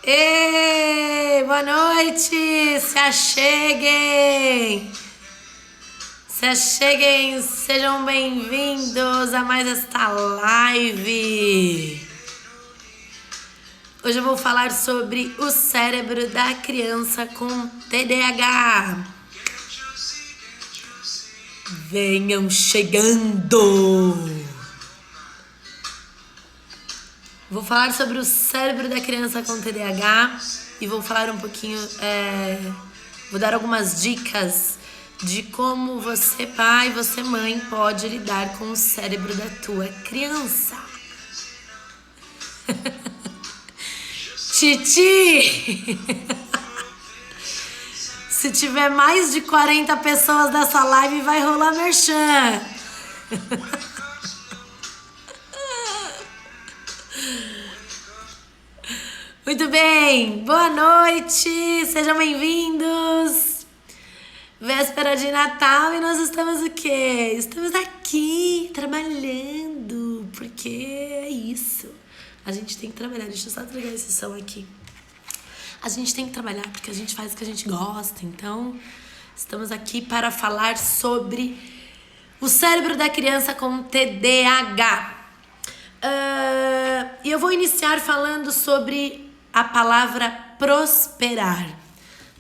Ei, boa noite! Se acheguem! Se acheguem, sejam bem-vindos a mais esta live. Hoje eu vou falar sobre o cérebro da criança com TDAH. Venham chegando! Vou falar sobre o cérebro da criança com TDAH e vou falar um pouquinho, vou dar algumas dicas de como você, pai, você, mãe, pode lidar com o cérebro da tua criança. Titi! Se tiver mais de 40 pessoas nessa live, vai rolar merchan. Muito bem, boa noite, sejam bem-vindos. Véspera de Natal e nós estamos o quê? Estamos aqui trabalhando, porque é isso. A gente tem que trabalhar, deixa eu só desligar esse som aqui. A gente tem que trabalhar porque a gente faz o que a gente gosta, então estamos aqui para falar sobre o cérebro da criança com TDAH. E eu vou iniciar falando sobre a palavra prosperar.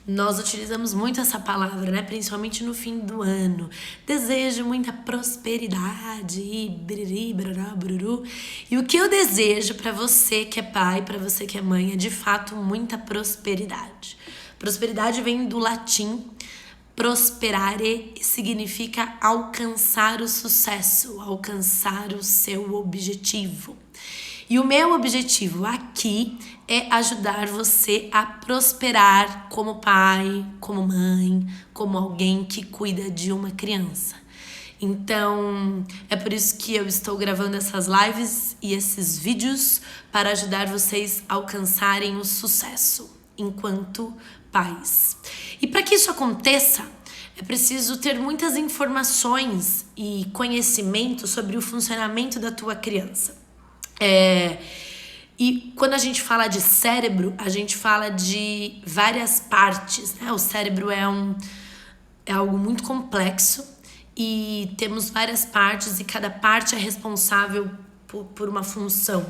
Nós utilizamos muito essa palavra, né? Principalmente no fim do ano. Desejo muita prosperidade e biriri, barará, bururu. E o que eu desejo para você que é pai, para você que é mãe, é de fato muita prosperidade. Prosperidade vem do latim prosperare, significa alcançar o sucesso, alcançar o seu objetivo. E o meu objetivo aqui é ajudar você a prosperar como pai, como mãe, como alguém que cuida de uma criança. Então, é por isso que eu estou gravando essas lives e esses vídeos para ajudar vocês a alcançarem o sucesso enquanto pais. E para que isso aconteça, é preciso ter muitas informações e conhecimento sobre o funcionamento da tua criança. E quando a gente fala de cérebro, a gente fala de várias partes, né? O cérebro é algo muito complexo e temos várias partes e cada parte é responsável por uma função.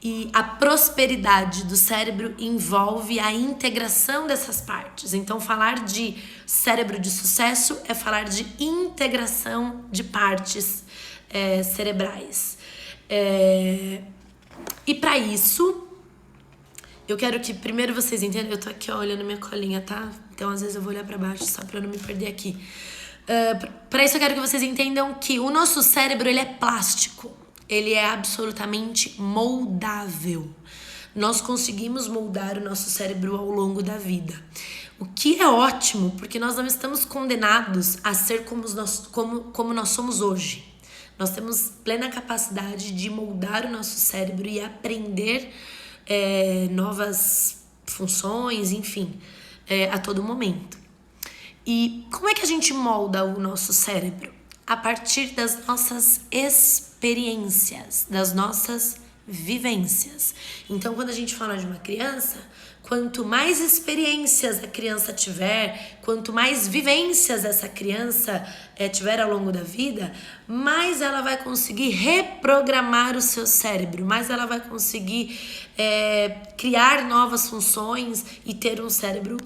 E a prosperidade do cérebro envolve a integração dessas partes. Então, falar de cérebro de sucesso é falar de integração de partes cerebrais. E para isso, eu quero que primeiro vocês entendam. Eu tô aqui olhando minha colinha, tá? Então às vezes eu vou olhar para baixo só para eu não me perder aqui. Para isso eu quero que vocês entendam que o nosso cérebro, ele é plástico. Ele é absolutamente moldável. Nós conseguimos moldar o nosso cérebro ao longo da vida. O que é ótimo, porque nós não estamos condenados a ser como nós somos hoje. Nós temos plena capacidade de moldar o nosso cérebro e aprender novas funções, enfim, a todo momento. E como é que a gente molda o nosso cérebro? A partir das nossas experiências, das nossas vivências. Então, quando a gente fala de uma criança, quanto mais experiências a criança tiver, quanto mais vivências essa criança tiver ao longo da vida, mais ela vai conseguir reprogramar o seu cérebro, mais ela vai conseguir criar novas funções e ter um cérebro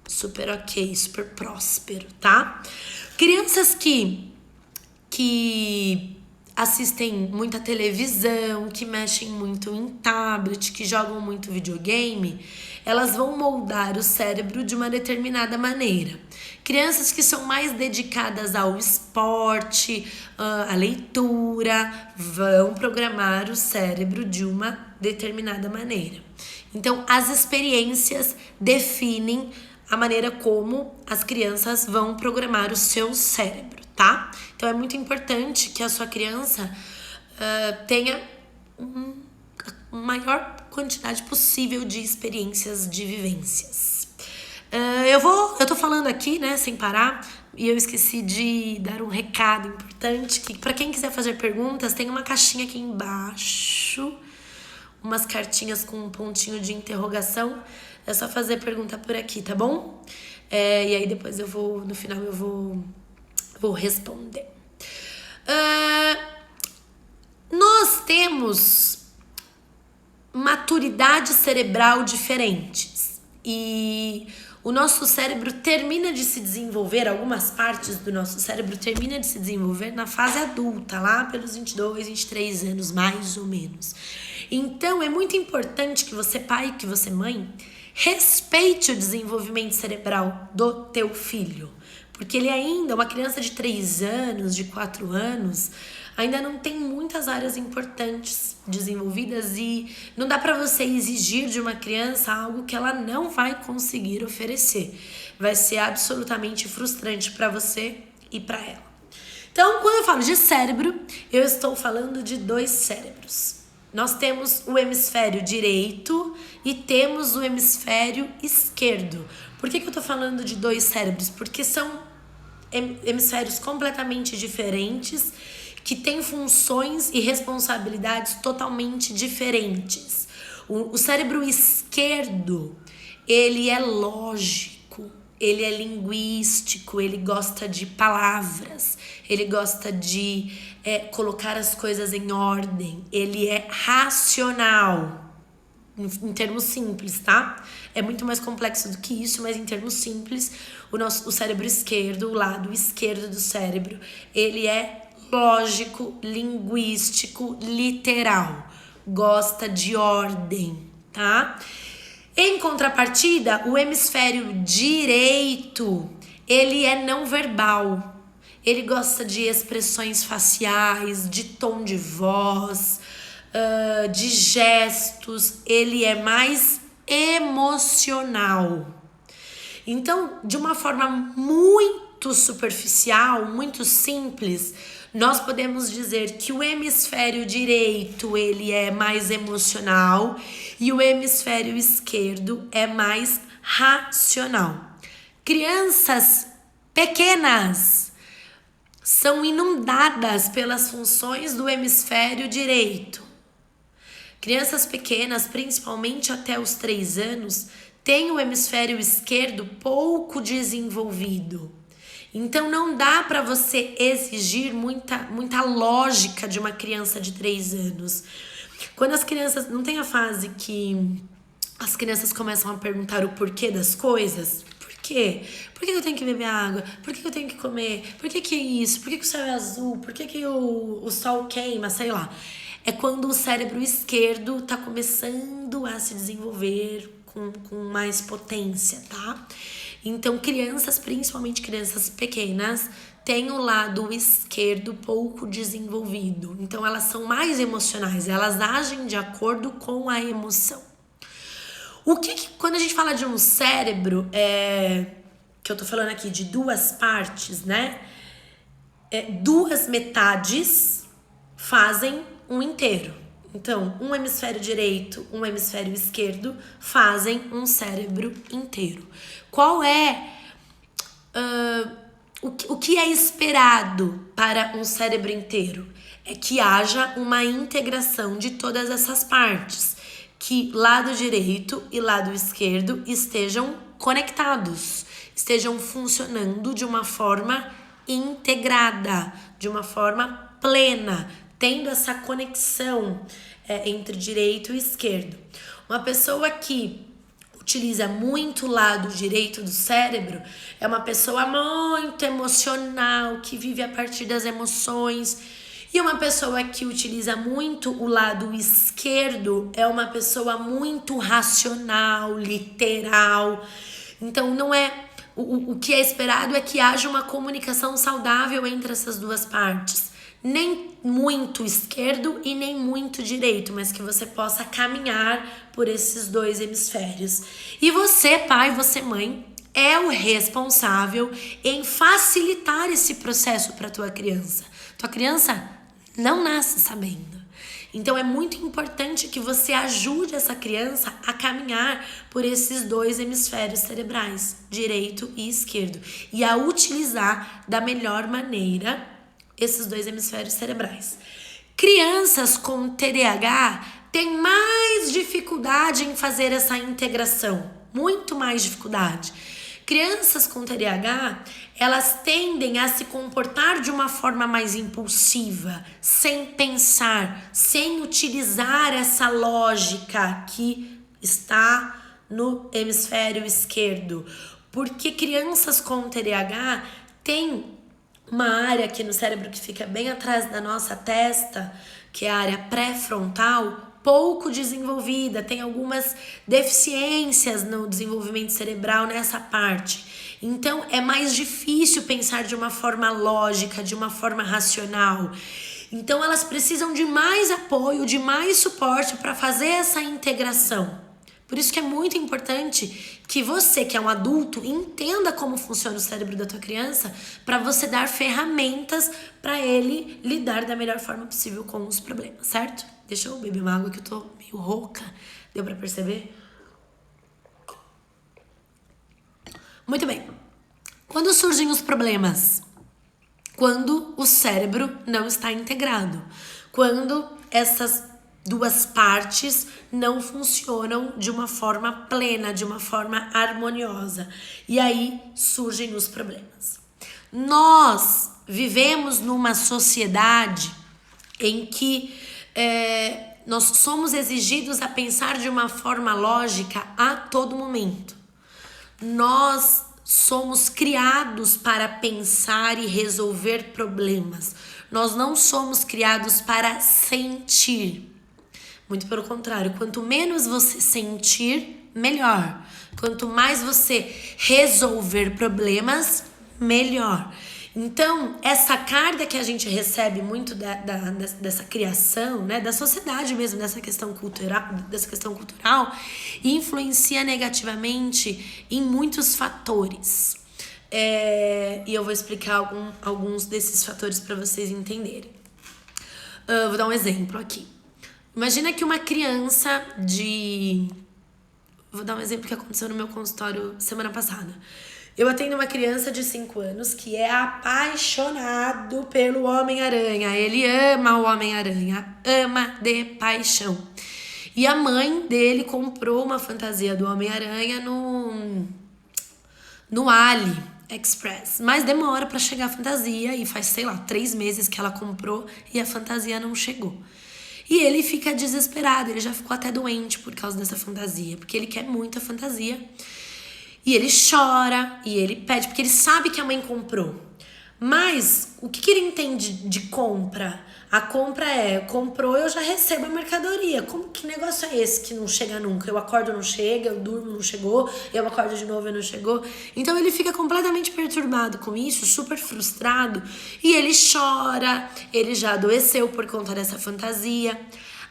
super ok, super próspero, tá? Crianças que assistem muita televisão, que mexem muito em tablet, que jogam muito videogame, elas vão moldar o cérebro de uma determinada maneira. Crianças que são mais dedicadas ao esporte, à leitura, vão programar o cérebro de uma determinada maneira. Então, as experiências definem a maneira como as crianças vão programar o seu cérebro, tá? Então é muito importante que a sua criança tenha a maior quantidade possível de experiências, de vivências. Eu tô falando aqui, né, sem parar, e eu esqueci de dar um recado importante, que para quem quiser fazer perguntas, tem uma caixinha aqui embaixo, umas cartinhas com um pontinho de interrogação. É só fazer pergunta por aqui, tá bom? E aí depois no final eu vou responder. Nós temos maturidade cerebral diferentes e o nosso cérebro termina de se desenvolver, algumas partes do nosso cérebro termina de se desenvolver na fase adulta, lá pelos 22, 23 anos, mais ou menos. Então, é muito importante que você, pai, que você, mãe, respeite o desenvolvimento cerebral do teu filho. Porque ele ainda, uma criança de 3 anos, de 4 anos, ainda não tem muitas áreas importantes desenvolvidas e não dá para você exigir de uma criança algo que ela não vai conseguir oferecer. Vai ser absolutamente frustrante para você e para ela. Então, quando eu falo de cérebro, eu estou falando de 2 cérebros. Nós temos o hemisfério direito e temos o hemisfério esquerdo. Por que eu tô falando de 2 cérebros? Porque são hemisférios completamente diferentes, que têm funções e responsabilidades totalmente diferentes. O cérebro esquerdo, ele é lógico, ele é linguístico, ele gosta de palavras, ele gosta de colocar as coisas em ordem, ele é racional. Em termos simples, tá? É muito mais complexo do que isso, mas em termos simples, o cérebro esquerdo, o lado esquerdo do cérebro, ele é lógico, linguístico, literal. Gosta de ordem, tá? Em contrapartida, o hemisfério direito, ele é não verbal. Ele gosta de expressões faciais, de tom de voz, de gestos, ele é mais emocional. Então, de uma forma muito superficial, muito simples, nós podemos dizer que o hemisfério direito ele é mais emocional e o hemisfério esquerdo é mais racional. Crianças pequenas são inundadas pelas funções do hemisfério direito. Crianças pequenas, principalmente até os 3 anos, têm o hemisfério esquerdo pouco desenvolvido. Então não dá para você exigir muita lógica de uma criança de 3 anos. Quando as crianças... Não tem a fase que as crianças começam a perguntar o porquê das coisas? Por quê? Por que eu tenho que beber água? Por que eu tenho que comer? Por que isso? Por que o céu é azul? Por que o sol queima? Sei lá. É quando o cérebro esquerdo tá começando a se desenvolver com mais potência, tá? Então, crianças, principalmente crianças pequenas, têm o lado esquerdo pouco desenvolvido. Então, elas são mais emocionais, elas agem de acordo com a emoção. Quando a gente fala de um cérebro, que eu tô falando aqui de 2 partes, né? 2 metades fazem um inteiro. Então, um hemisfério direito, um hemisfério esquerdo fazem um cérebro inteiro. Qual é o que é esperado para um cérebro inteiro? É que haja uma integração de todas essas partes, que lado direito e lado esquerdo estejam conectados, estejam funcionando de uma forma integrada, de uma forma plena, tendo essa conexão entre direito e esquerdo. Uma pessoa que utiliza muito o lado direito do cérebro é uma pessoa muito emocional, que vive a partir das emoções. E uma pessoa que utiliza muito o lado esquerdo é uma pessoa muito racional, literal. Então, não é... O que é esperado é que haja uma comunicação saudável entre essas 2 partes. Nem muito esquerdo e nem muito direito, mas que você possa caminhar por esses 2 hemisférios. E você, pai, você, mãe, é o responsável em facilitar esse processo para tua criança. Tua criança não nasce sabendo. Então é muito importante que você ajude essa criança a caminhar por esses 2 hemisférios cerebrais, direito e esquerdo, e a utilizar da melhor maneira esses 2 hemisférios cerebrais. Crianças com TDAH tem mais dificuldade em fazer essa integração, muito mais dificuldade. Crianças com TDAH, elas tendem a se comportar de uma forma mais impulsiva, sem pensar, sem utilizar essa lógica que está no hemisfério esquerdo. Porque crianças com TDAH têm uma área aqui no cérebro que fica bem atrás da nossa testa, que é a área pré-frontal, pouco desenvolvida, tem algumas deficiências no desenvolvimento cerebral nessa parte. Então, é mais difícil pensar de uma forma lógica, de uma forma racional. Então, elas precisam de mais apoio, de mais suporte para fazer essa integração. Por isso que é muito importante que você, que é um adulto, entenda como funciona o cérebro da tua criança para você dar ferramentas para ele lidar da melhor forma possível com os problemas, certo? Deixa eu beber uma água que eu tô meio rouca. Deu pra perceber? Muito bem. Quando surgem os problemas? Quando o cérebro não está integrado. Quando essas duas partes não funcionam de uma forma plena, de uma forma harmoniosa. E aí surgem os problemas. Nós vivemos numa sociedade em que nós somos exigidos a pensar de uma forma lógica a todo momento. Nós somos criados para pensar e resolver problemas. Nós não somos criados para sentir. Muito pelo contrário, quanto menos você sentir, melhor. Quanto mais você resolver problemas, melhor. Então, essa carga que a gente recebe muito dessa criação, né, da sociedade mesmo, dessa questão cultural, influencia negativamente em muitos fatores. E eu vou explicar alguns desses fatores para vocês entenderem. Vou dar um exemplo aqui. Imagina que uma criança Vou dar um exemplo que aconteceu no meu consultório semana passada. Eu atendo uma criança de 5 anos que é apaixonado pelo Homem-Aranha. Ele ama o Homem-Aranha, ama de paixão. E a mãe dele comprou uma fantasia do Homem-Aranha no AliExpress. Mas demora pra chegar a fantasia e faz, 3 meses que ela comprou e a fantasia não chegou. E ele fica desesperado, ele já ficou até doente por causa dessa fantasia, porque ele quer muita fantasia. E ele chora, e ele pede, porque ele sabe que a mãe comprou. Mas, o que ele entende de compra? A compra comprou, eu já recebo a mercadoria. Que negócio é esse que não chega nunca? Eu acordo, não chega, eu durmo, não chegou, eu acordo de novo e não chegou. Então, ele fica completamente perturbado com isso, super frustrado. E ele chora, ele já adoeceu por conta dessa fantasia.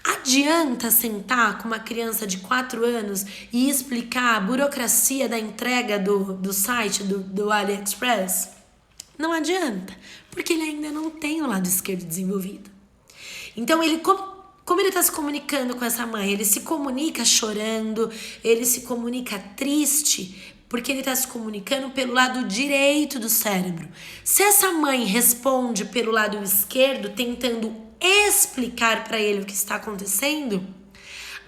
Adianta sentar com uma criança de 4 anos e explicar a burocracia da entrega do site do AliExpress? Não adianta, porque ele ainda não tem o lado esquerdo desenvolvido. Então, como ele está se comunicando com essa mãe? Ele se comunica chorando, ele se comunica triste, porque ele está se comunicando pelo lado direito do cérebro. Se essa mãe responde pelo lado esquerdo, tentando explicar para ele o que está acontecendo,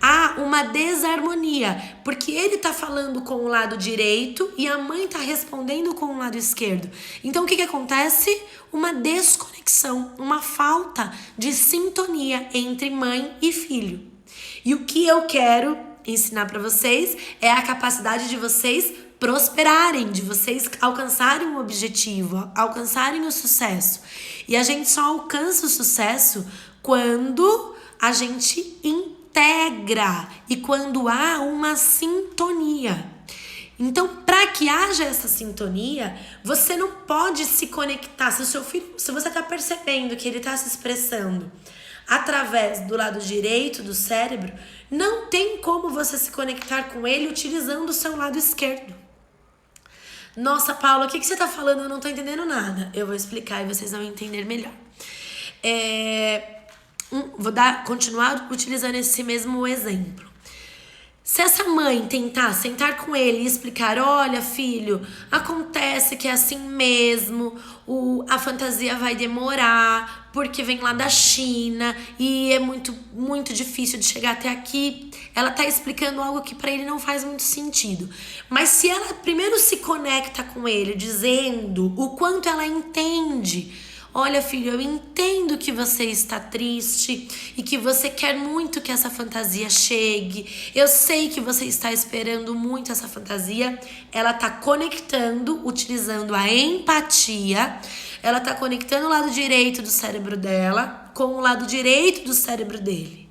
há uma desarmonia, porque ele está falando com o lado direito e a mãe está respondendo com o lado esquerdo. Então, o que acontece? Uma desconexão, uma falta de sintonia entre mãe e filho. E o que eu quero ensinar para vocês é a capacidade de vocês prosperarem, de vocês alcançarem um objetivo, alcançarem o sucesso. E a gente só alcança o sucesso quando a gente integra e quando há uma sintonia. Então, para que haja essa sintonia, você não pode se conectar. Se o seu filho, se você está percebendo que ele está se expressando através do lado direito do cérebro, não tem como você se conectar com ele utilizando o seu lado esquerdo. Nossa, Paula, o que você está falando? Eu não estou entendendo nada. Eu vou explicar e vocês vão entender melhor. Vou continuar utilizando esse mesmo exemplo. Se essa mãe tentar sentar com ele e explicar, olha, filho, acontece que é assim mesmo, a fantasia vai demorar, porque vem lá da China e é muito difícil de chegar até aqui. Ela tá explicando algo que para ele não faz muito sentido. Mas se ela primeiro se conecta com ele, dizendo o quanto ela entende, olha, filho, eu entendo que você está triste e que você quer muito que essa fantasia chegue. Eu sei que você está esperando muito essa fantasia. Ela está conectando, utilizando a empatia. Ela está conectando o lado direito do cérebro dela com o lado direito do cérebro dele.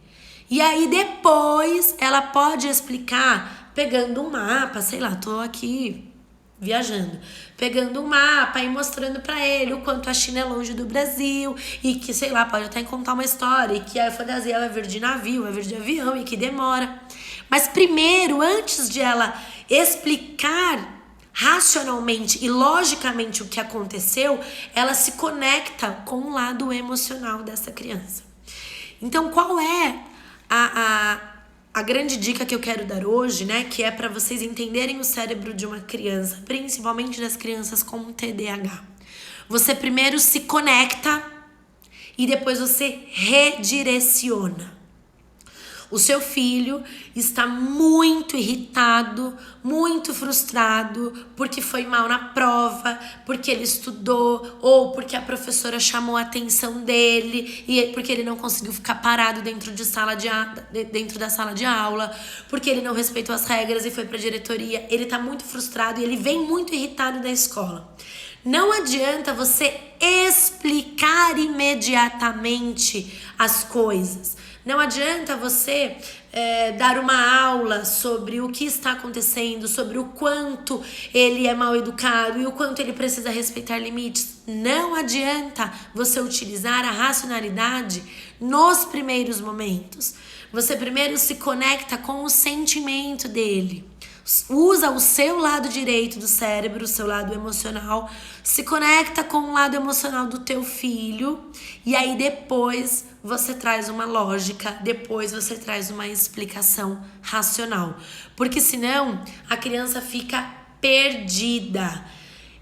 E aí depois ela pode explicar pegando um mapa, sei lá, tô aqui viajando, pegando um mapa e mostrando pra ele o quanto a China é longe do Brasil e que, sei lá, pode até contar uma história e que a fantasia vai vir de navio, vai vir de avião e que demora. Mas primeiro, antes de ela explicar racionalmente e logicamente o que aconteceu, ela se conecta com o lado emocional dessa criança. Então, qual é a grande dica que eu quero dar hoje, né, que é para vocês entenderem o cérebro de uma criança, principalmente das crianças com TDAH. Você primeiro se conecta e depois você redireciona. O seu filho está muito irritado, muito frustrado, porque foi mal na prova, porque ele estudou, ou porque a professora chamou a atenção dele, e porque ele não conseguiu ficar parado dentro da sala de aula, porque ele não respeitou as regras e foi para a diretoria. Ele está muito frustrado e ele vem muito irritado da escola. Não adianta você explicar imediatamente as coisas. Não adianta você dar uma aula sobre o que está acontecendo, sobre o quanto ele é mal educado e o quanto ele precisa respeitar limites. Não adianta você utilizar a racionalidade nos primeiros momentos. Você primeiro se conecta com o sentimento dele. Usa o seu lado direito do cérebro, o seu lado emocional, se conecta com o lado emocional do teu filho e aí depois você traz uma lógica, depois você traz uma explicação racional. Porque senão a criança fica perdida.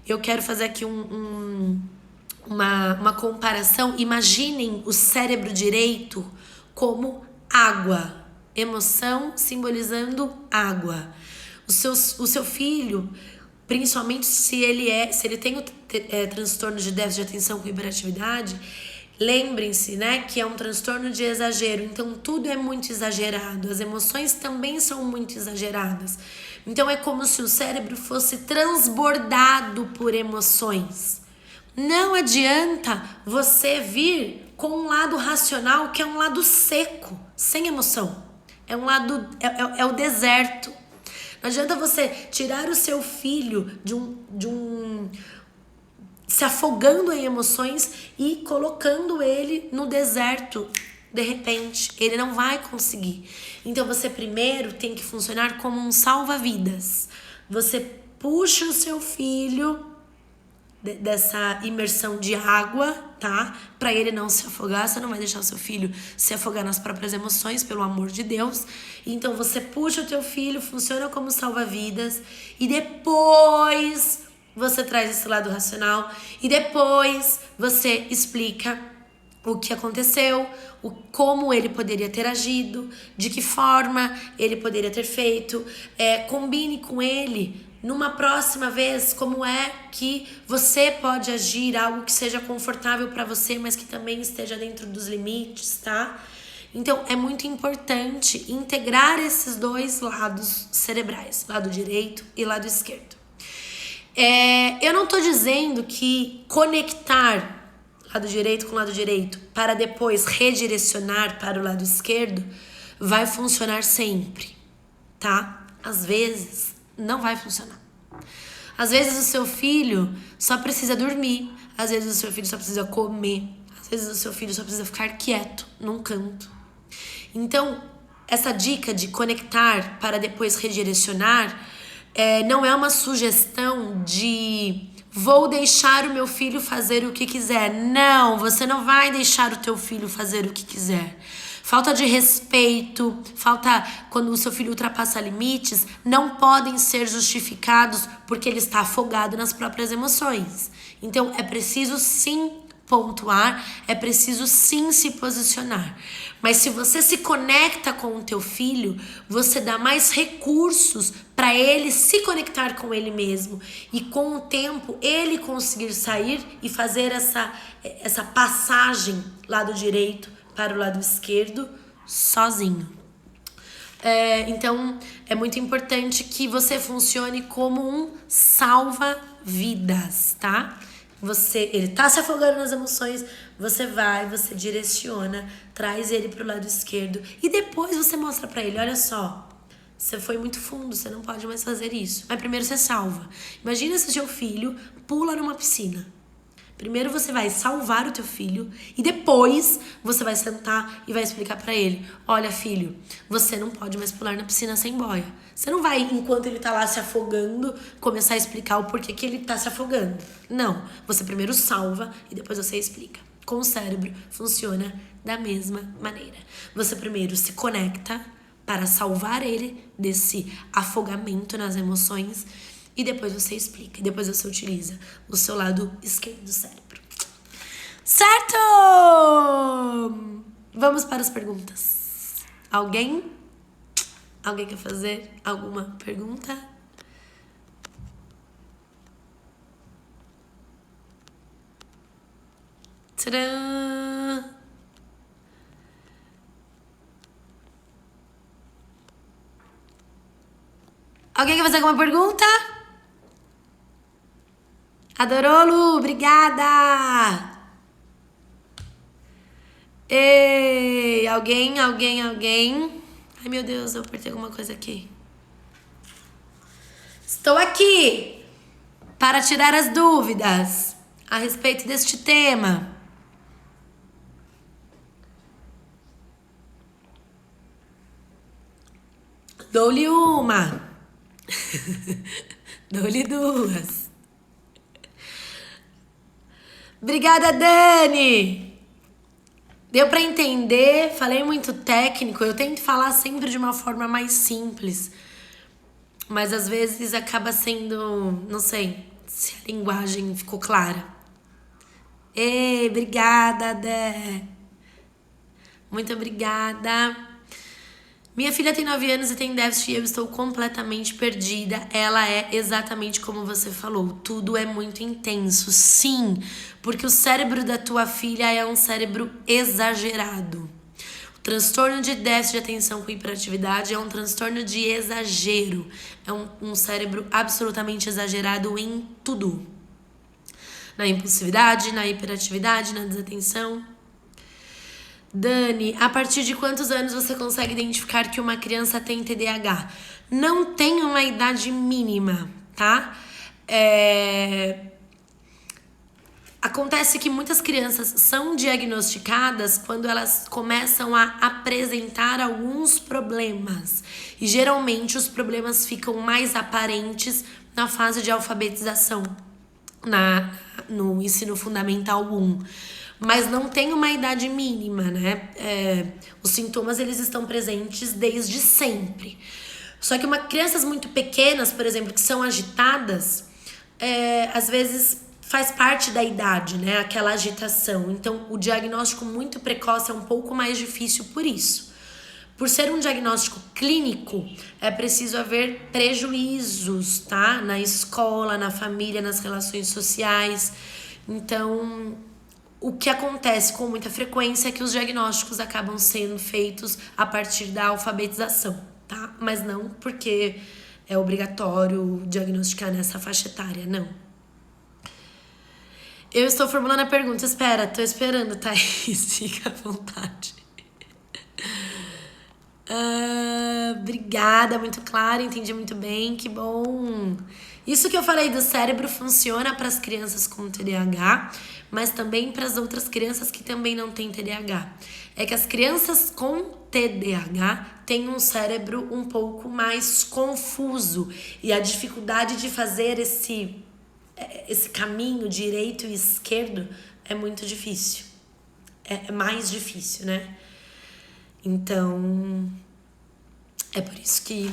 Eu quero fazer aqui uma comparação. Imaginem o cérebro direito como água, emoção simbolizando água. O seu filho, principalmente se ele tem o transtorno de déficit de atenção com hiperatividade, lembrem-se, né, que é um transtorno de exagero. Então tudo é muito exagerado, as emoções também são muito exageradas. Então é como se o cérebro fosse transbordado por emoções. Não adianta você vir com um lado racional, que é um lado seco, sem emoção. É um lado, é o deserto. Não adianta você tirar o seu filho se afogando em emoções e colocando ele no deserto de repente. Ele não vai conseguir. Então você primeiro tem que funcionar como um salva-vidas. Você puxa o seu filho dessa imersão de água, tá? Pra ele não se afogar. Você não vai deixar o seu filho se afogar nas próprias emoções, pelo amor de Deus. Então você puxa o teu filho, funciona como salva-vidas e depois você traz esse lado racional e depois você explica o que aconteceu, como ele poderia ter agido, de que forma ele poderia ter feito. Combine com ele numa próxima vez como é que você pode agir, algo que seja confortável para você, mas que também esteja dentro dos limites, tá? Então é muito importante integrar esses dois lados cerebrais, lado direito e lado esquerdo. Eu não tô dizendo que conectar lado direito com lado direito para depois redirecionar para o lado esquerdo vai funcionar sempre, tá? Às vezes não vai funcionar. Às vezes o seu filho só precisa dormir, às vezes o seu filho só precisa comer, às vezes o seu filho só precisa ficar quieto num canto. Então, essa dica de conectar para depois redirecionar não é uma sugestão de vou deixar o meu filho fazer o que quiser. Não, você não vai deixar o teu filho fazer o que quiser. Falta de respeito, quando o seu filho ultrapassa limites, não podem ser justificados porque ele está afogado nas próprias emoções. Então, é preciso sim pontuar, é preciso sim se posicionar. Mas se você se conecta com o teu filho, você dá mais recursos para ele se conectar com ele mesmo. E com o tempo, ele conseguir sair e fazer essa passagem lado direito para o lado esquerdo sozinho. Então, é muito importante que você funcione como um salva-vidas, tá? Ele tá se afogando nas emoções, você direciona, traz ele pro lado esquerdo e depois você mostra pra ele, olha só, você foi muito fundo, você não pode mais fazer isso. Mas primeiro você salva. Imagina se seu filho pula numa piscina. Primeiro você vai salvar o teu filho e depois você vai sentar e vai explicar pra ele, olha filho, você não pode mais pular na piscina sem boia. Você não vai, enquanto ele tá lá se afogando, começar a explicar o porquê que ele tá se afogando. Não, você primeiro salva e depois você explica. Com o cérebro funciona da mesma maneira. Você primeiro se conecta para salvar ele desse afogamento nas emoções e depois você explica, e depois você utiliza o seu lado esquerdo do cérebro. Certo! Vamos para as perguntas. Alguém quer fazer alguma pergunta? Tcharam! Alguém quer fazer alguma pergunta? Adorou, Lu? Obrigada! Ei, alguém? Ai, meu Deus, eu apertei alguma coisa aqui. Estou aqui para tirar as dúvidas a respeito deste tema. Dou-lhe uma. Dou-lhe duas. Obrigada, Dani! Deu pra entender? Falei muito técnico. Eu tento falar sempre de uma forma mais simples. Mas às vezes acaba sendo... Não sei se a linguagem ficou clara. Ei, obrigada, Dé. Muito obrigada. Minha filha tem 9 anos e tem déficit e eu estou completamente perdida. Ela é exatamente como você falou. Tudo é muito intenso. Sim, porque o cérebro da tua filha é um cérebro exagerado. O transtorno de déficit de atenção com hiperatividade é um transtorno de exagero. É um cérebro absolutamente exagerado em tudo. Na impulsividade, na hiperatividade, na desatenção. Dani, a partir de quantos anos você consegue identificar que uma criança tem TDAH? Não tem uma idade mínima, tá? Acontece que muitas crianças são diagnosticadas quando elas começam a apresentar alguns problemas. E geralmente os problemas ficam mais aparentes na fase de alfabetização, no ensino fundamental 1. Mas não tem uma idade mínima, né? Os sintomas, eles estão presentes desde sempre. Só que crianças muito pequenas, por exemplo, que são agitadas, às vezes faz parte da idade, né? Aquela agitação. Então, o diagnóstico muito precoce é um pouco mais difícil por isso. Por ser um diagnóstico clínico, é preciso haver prejuízos, tá? Na escola, na família, nas relações sociais. Então... O que acontece com muita frequência é que os diagnósticos acabam sendo feitos a partir da alfabetização, tá? Mas não porque é obrigatório diagnosticar nessa faixa etária, não. Eu estou formulando a pergunta, tô esperando, Thaís, fica à vontade. Obrigada, muito claro, entendi muito bem, que bom. Isso que eu falei do cérebro funciona para as crianças com TDAH, mas também para as outras crianças que também não têm TDAH. É que as crianças com TDAH têm um cérebro um pouco mais confuso e a dificuldade de fazer esse caminho direito e esquerdo é muito difícil. É mais difícil, né? Então, é por isso que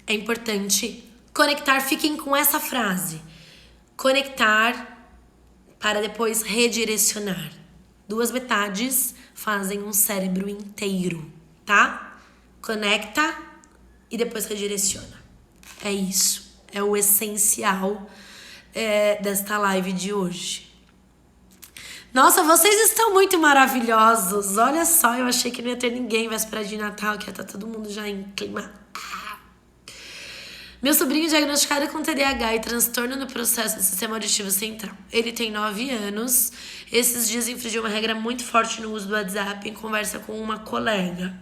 é importante conectar. Fiquem com essa frase. Conectar para depois redirecionar. 2 metades fazem um cérebro inteiro, tá? Conecta e depois redireciona. É isso. É o essencial desta live de hoje. Nossa, vocês estão muito maravilhosos. Olha só, eu achei que não ia ter ninguém véspera de Natal, que ia estar todo mundo já em clima. Meu sobrinho diagnosticado com TDAH e transtorno no processo do sistema auditivo central. Ele tem 9 anos. Esses dias infringiu uma regra muito forte no uso do WhatsApp em conversa com uma colega.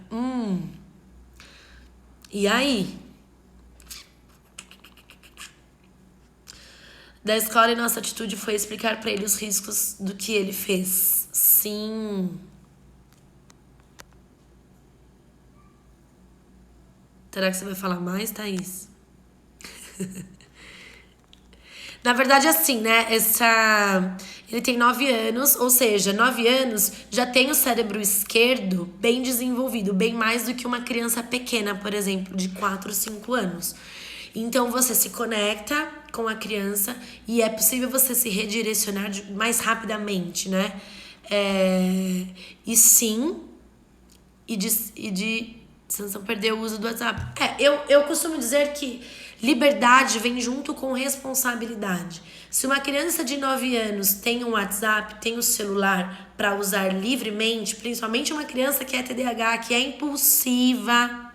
E aí? Da escola, e nossa atitude foi explicar pra ele os riscos do que ele fez. Sim. Será que você vai falar mais, Thaís? Na verdade, assim, né? Ele tem 9 anos, ou seja, 9 anos já tem o cérebro esquerdo bem desenvolvido, bem mais do que uma criança pequena, por exemplo, de 4 ou 5 anos. Então, você se conecta com a criança e é possível você se redirecionar mais rapidamente, né? Você não perder o uso do WhatsApp. Eu costumo dizer que liberdade vem junto com responsabilidade. Se uma criança de 9 anos tem um WhatsApp, tem o celular para usar livremente, principalmente uma criança que é TDAH, que é impulsiva,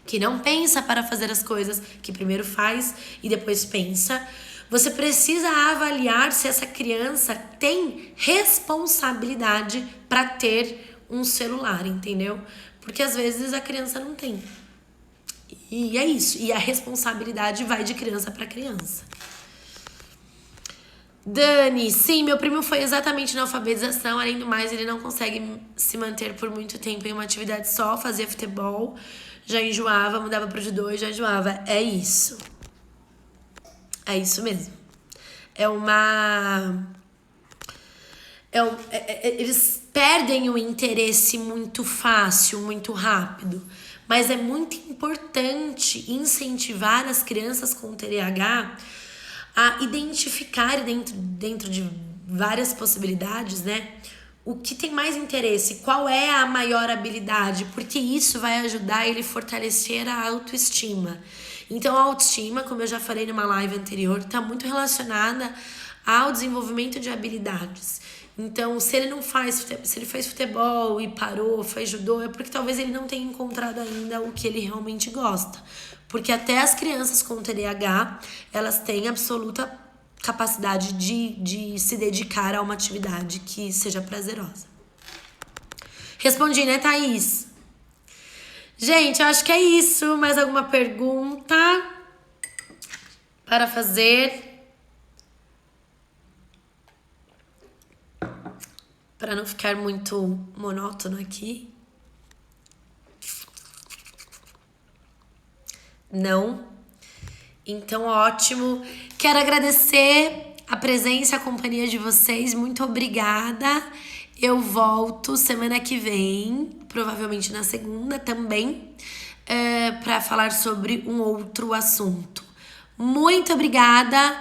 que não pensa para fazer as coisas, que primeiro faz e depois pensa, você precisa avaliar se essa criança tem responsabilidade para ter um celular, entendeu? Porque às vezes a criança não tem. E é isso. E a responsabilidade vai de criança para criança. Dani, sim, meu primo foi exatamente na alfabetização. Além do mais, ele não consegue se manter por muito tempo em uma atividade só. Fazia futebol, já enjoava, mudava pro judô e já enjoava. É isso. É isso mesmo. Eles perdem o interesse muito fácil, muito rápido. Mas é muito importante incentivar as crianças com TDAH a identificar dentro de várias possibilidades, né? O que tem mais interesse, qual é a maior habilidade, porque isso vai ajudar ele a fortalecer a autoestima. Então, a autoestima, como eu já falei numa live anterior, está muito relacionada ao desenvolvimento de habilidades. Então, se ele fez futebol e parou, fez judô, é porque talvez ele não tenha encontrado ainda o que ele realmente gosta. Porque até as crianças com TDAH, elas têm absoluta capacidade de se dedicar a uma atividade que seja prazerosa. Respondi, né, Thaís? Gente, eu acho que é isso. Mais alguma pergunta para fazer? Para não ficar muito monótono aqui. Não? Então, ótimo. Quero agradecer a presença e a companhia de vocês. Muito obrigada. Eu volto semana que vem, provavelmente na segunda também, para falar sobre um outro assunto. Muito obrigada.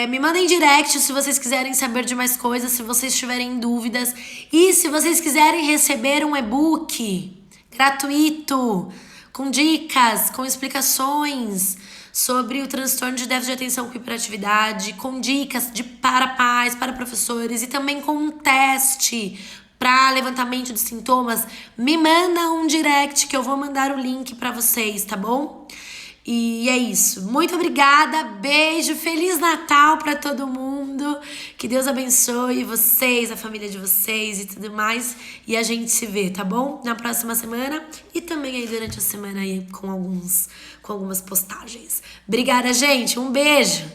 Me mandem direct se vocês quiserem saber de mais coisas, se vocês tiverem dúvidas. E se vocês quiserem receber um e-book gratuito, com dicas, com explicações sobre o transtorno de déficit de atenção com hiperatividade, com dicas para pais, para professores e também com um teste para levantamento de sintomas, me manda um direct que eu vou mandar o link para vocês, tá bom? E é isso. Muito obrigada, beijo, Feliz Natal para todo mundo. Que Deus abençoe vocês, a família de vocês e tudo mais. E a gente se vê, tá bom? Na próxima semana e também aí durante a semana aí com algumas postagens. Obrigada, gente. Um beijo.